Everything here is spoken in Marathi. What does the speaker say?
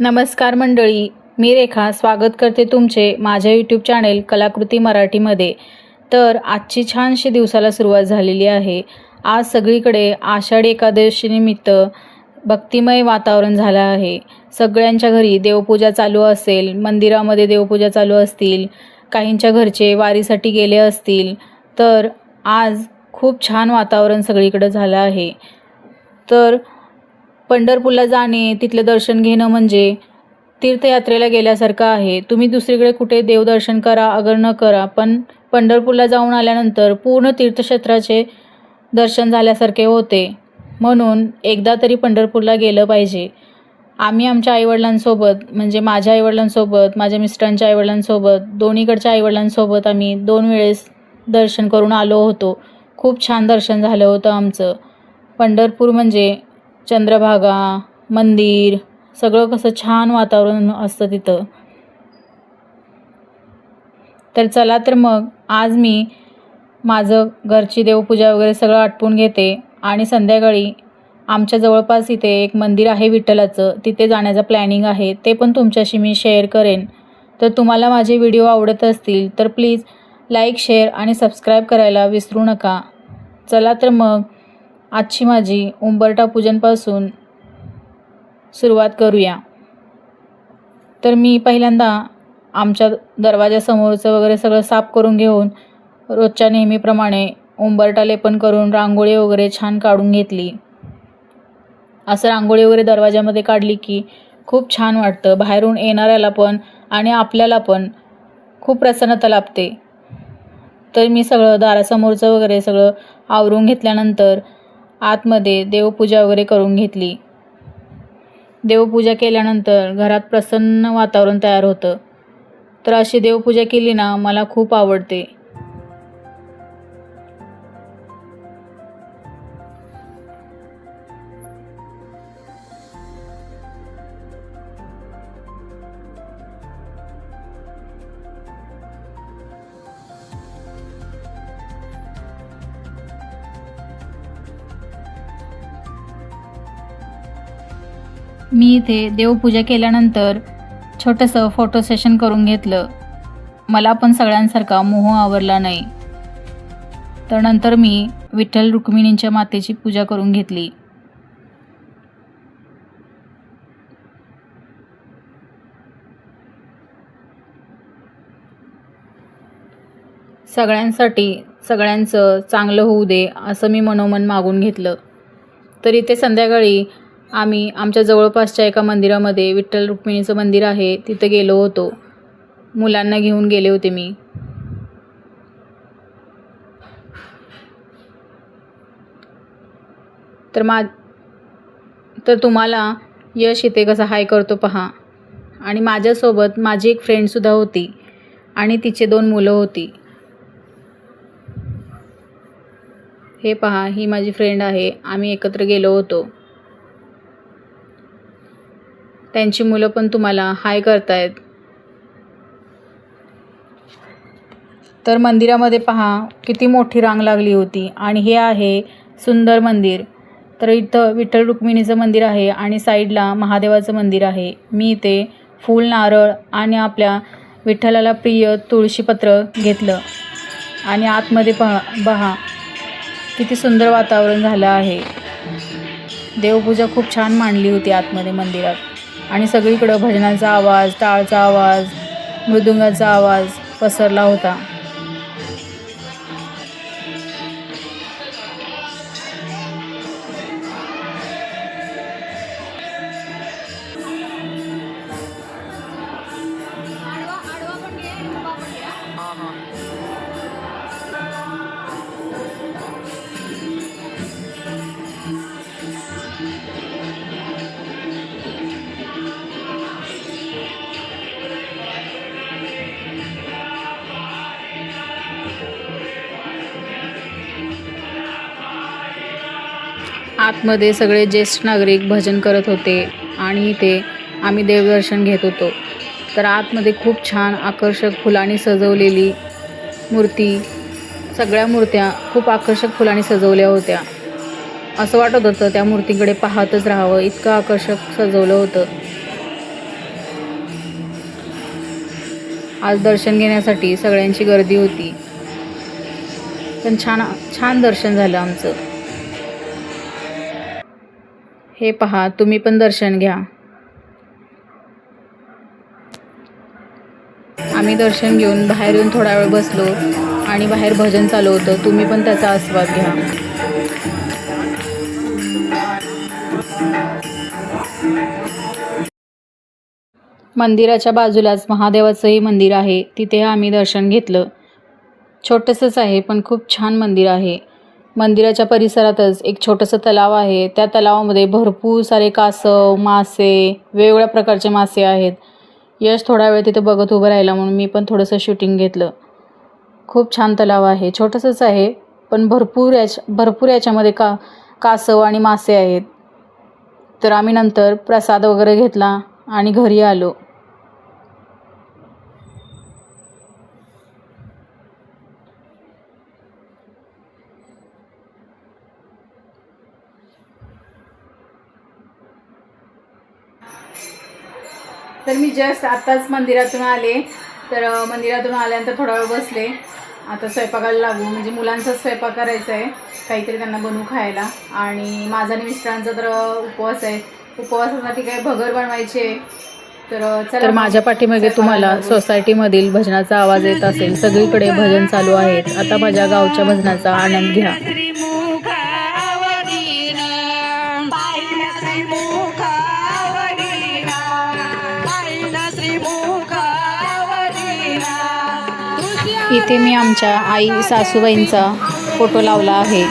नमस्कार मंडळी, मी रेखा स्वागत करते तुमचे माझ्या यूट्यूब चॅनेल कलाकृती मराठीमध्ये। तर आजची छानशी दिवसाला सुरुवात झालेली आहे। आज सगळीकडे आषाढी एकादशीनिमित्त भक्तिमय वातावरण झालं आहे। सगळ्यांच्या घरी देवपूजा चालू असेल, मंदिरामध्ये देवपूजा चालू असतील, काहींच्या घरचे वारीसाठी गेले असतील। तर आज खूप छान वातावरण सगळीकडे झालं आहे। तर पंढरपूरला जाणे, तिथले दर्शन घेणं म्हणजे तीर्थयात्रेला गेल्यासारखं आहे। तुम्ही दुसरीकडे कुठे देवदर्शन करा अगर न करा, पण पंढरपूरला जाऊन आल्यानंतर पूर्ण तीर्थक्षेत्राचे दर्शन झाल्यासारखे होते। म्हणून एकदा तरी पंढरपूरला गेलं पाहिजे। आम्ही आमच्या आईवडिलांसोबत म्हणजे माझ्या आईवडिलांसोबत, माझ्या मिस्टरांच्या आईवडिलांसोबत, दोन्हीकडच्या आईवडिलांसोबत आम्ही 2 वेळेस दर्शन करून आलो होतो। खूप छान दर्शन झालं होतं आमचं। पंढरपूर म्हणजे चंद्रभागा, मंदिर, सगळं कसं छान वातावरण असतं तिथं। तर चला तर मग आज मी माझं घरची देवपूजा वगैरे सगळं आटपून घेते आणि संध्याकाळी आमच्या जवळपास इथे एक मंदिर आहे विठ्ठलाचं, तिथे जाण्याचा प्लॅनिंग आहे। ते पण तुमच्याशी मी शेअर करेन। तर तुम्हाला माझे व्हिडिओ आवडत असतील तर प्लीज लाईक, शेअर आणि सबस्क्राईब करायला विसरू नका। चला तर मग आजची माझी उंबरठा पूजनपासून सुरुवात करूया। तर मी पहिल्यांदा आमच्या दरवाजासमोरचं वगैरे सगळं साफ करून घेऊन रोजच्या नेहमीप्रमाणे उंबरठा लेपन करून रांगोळी वगैरे छान काढून घेतली। असं रांगोळी वगैरे दरवाजामध्ये काढली की खूप छान वाटतं, बाहेरून येणाऱ्याला पण आणि आपल्याला पण खूप प्रसन्नता लाभते। तर मी सगळं दारासमोरचं वगैरे सगळं आवरून घेतल्यानंतर आतमध्ये देवपूजा वगैरे करून घेतली। देवपूजा केल्यानंतर घरात प्रसन्न वातावरण तयार होतं। तर अशी देवपूजा केली ना मला खूप आवडते। मी इथे देवपूजा केल्यानंतर छोटंसं फोटो सेशन करून घेतलं। मला पण सगळ्यांसारखा मोह आवरला नाही। तर नंतर मी विठ्ठल रुक्मिणींच्या मातेची पूजा करून घेतली। सगळ्यांसाठी सगळ्यांचं चांगलं होऊ दे असं मी मनोमन मागून घेतलं। तर इथे संध्याकाळी आम्ही आमच्या जवळपासच्या एका मंदिरामध्ये, विठ्ठल रुक्मिणीचं मंदिर आहे तिथे गेलो होतो। मुलांना घेऊन गेले होते मी। तर तुम्हाला यश इथे कसा हाय करतो पहा। आणि माझ्यासोबत माझी एक फ्रेंडसुद्धा होती आणि तिचे 2 मुलं होती। हे पहा, ही माझी फ्रेंड आहे। आम्ही एकत्र गेलो होतो। त्यांची मुलं पण तुम्हाला हाय करतायत। तर मंदिरामध्ये पहा किती मोठी रांग लागली होती आणि हे आहे सुंदर मंदिर। तर इथं विठ्ठल रुक्मिणीचं मंदिर आहे आणि साईडला महादेवाचं मंदिर आहे। मी इथे फूल, नारळ आणि आपल्या विठ्ठलाला प्रिय तुळशीपत्र घेतलं आणि आतमध्ये पहा किती सुंदर वातावरण झालं आहे। देवपूजा खूप छान मांडली होती आतमध्ये मंदिरात आणि सगळीकडं भजनाचा आवाज, टाळचा आवाज, मृदुंगाचा आवाज पसरला होता। आतमध्ये सगळे ज्येष्ठ नागरिक भजन करत होते आणि इथे आम्ही देवदर्शन घेत होतो। तर आतमध्ये खूप छान आकर्षक फुलांनी सजवलेली मूर्ती, सगळ्या मूर्त्या खूप आकर्षक फुलांनी सजवल्या होत्या। असं वाटत होतं त्या मूर्तीकडे पाहतच राहावं, इतकं आकर्षक सजवलं होतं। आज दर्शन घेण्यासाठी सगळ्यांची गर्दी होती, पण छान दर्शन झालं आमचं. हे पहा, तुम्ही पण दर्शन घ्या. आम्ही दर्शन घेऊन बाहेर येऊन थोडा वेळ बसलो आणि बाहेर भजन चालू होतं. तुम्ही पण त्याचा आस्वाद घ्या. मंदिराच्या बाजूलाच महादेवाचंही मंदिर आहे, तिथे आम्ही दर्शन घेतलं. छोटंसंच आहे पण खूप छान मंदिर आहे. मंदिराच्या परिसरातच एक छोटंसं तलाव आहे. त्या तलावामध्ये भरपूर सारे कासव, मासे, वेगवेगळ्या प्रकारचे मासे आहेत. यश थोडा वेळ तिथे बघत उभं राहिला म्हणून मी पण थोडंसं शूटिंग घेतलं. खूप छान तलाव आहे. छोटंसंच आहे पण भरपूर याच्यामध्ये कासव आणि मासे आहेत. तर आम्ही नंतर प्रसाद वगैरे घेतला आणि घरी आलो. तर मी जस्ट आत्ताच मंदिरातून आले. तर मंदिरातून आल्यानंतर थोडा वेळ बसले. आता स्वयंपाकाला लागू, म्हणजे मुलांचा स्वयंपाक करायचा आहे, काहीतरी त्यांना बनवू खायला. आणि माझा आणि मिस्टरांचा तर उपवास आहे. उपवासासाठी काय भगर बनवायचे. तर माझ्या पाठीमागे तुम्हाला सोसायटीमधील भजनाचा आवाज येत असेल. सगळीकडे भजन चालू आहेत. आता माझ्या गावच्या भजनाचा आनंद घ्या. इथे मी आमच्या आई सासूबाईंचा फोटो लावला आहे.